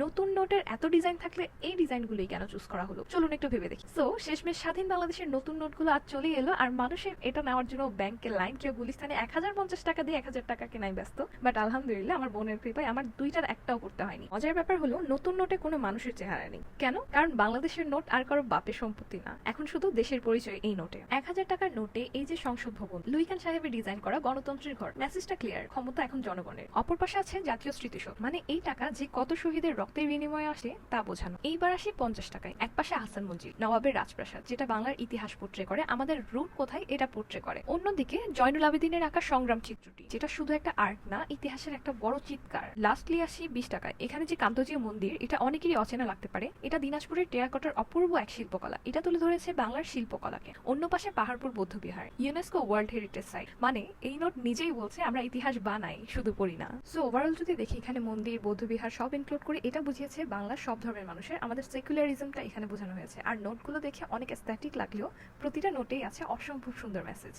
নতুন নোটের এত ডিজাইন থাকলে এই ডিজাইনগুলোই কেন চুজ করা হলো, চলুন একটু ভেবে দেখি। সো শেষমেশ স্বাধীন বাংলাদেশের নতুন নোটগুলো আজ চলে এলো, আর মানুষের এটা নেওয়ার জন্য ব্যাংকের লাইন, কেউ গুলিস্তানে 1050 টাকা দিয়ে 1000 টাকা কেনাই ব্যস্ত। বাট আলহামদুলিল্লাহ আমার বোনের কৃপায় আমার দুইটার একটাও করতে হয়নি। মজার ব্যাপার হলো নতুন নোটে কোনো মানুষের চেহারা নেই। কেন? কারণ বাংলাদেশের নোট আর কারো বাপের সম্পত্তি না, এখন শুধু দেশের পরিচয় এই নোটে। 1000 টাকার নোটে এই যে সংসদ ভবন, লুই খান সাহেবের ডিজাইন করা গণতন্ত্রের ঘর, মেসেজটা ক্লিয়ার, ক্ষমতা এখন জনগণের। অপর পাশে আছে জাতীয় স্মৃতিসৌধ, মানে এই টাকা যে কত শহীদের রক্তের বিনিময়ে আসে তা বোঝানো। এইবার আসি 50 টাকায়। এক পাশে হাসান মঞ্জিল, নবাবের রাজপ্রাসাদ, যেটা বাংলার ইতিহাস পোট্রে করে, আমাদের রুট কোথায় এটা পোট্রে করে। অন্যদিকে জয়নুল আবেদিনের আঁকা সংগ্রাম চিত্রটি, যেটা শুধু একটা আর্ট না, ইতিহাসের একটা বড় চিৎকার। লাস্টলি আসি 20 টাকায়। এখানে যে কান্তজিউ মন্দির, এটা অনেকেরই অচেনা লাগতে পারে। এটা দিনাজপুরের টেরাকোটার অপূর্ব এক শিল্পকলা, এটা তুলে ধরেছে বাংলার শিল্পকলাকে। অন্য পাশে পাহাড়পুর বৌদ্ধবিহার, ইউনেস্কো ওয়ার্ল্ড হেরিটেজ সাইট। মানে এই নোট নিজেই বলছে আমরা ইতিহাস বানাই, শুধু পড়ি না। সো ওভারঅল যদি দেখি, এখানে মন্দির, বৌদ্ধবিহার সব ইনক্লুড করে এটা বুঝিয়েছে বাংলার সব ধর্মের মানুষের, আমাদের সেকুলারিজমটা এখানে বোঝানো হয়েছে। আর নোটগুলো দেখে অনেক এস্থেটিক লাগলেও প্রতিটা নোটেই আছে অসম্ভব সুন্দর মেসেজ।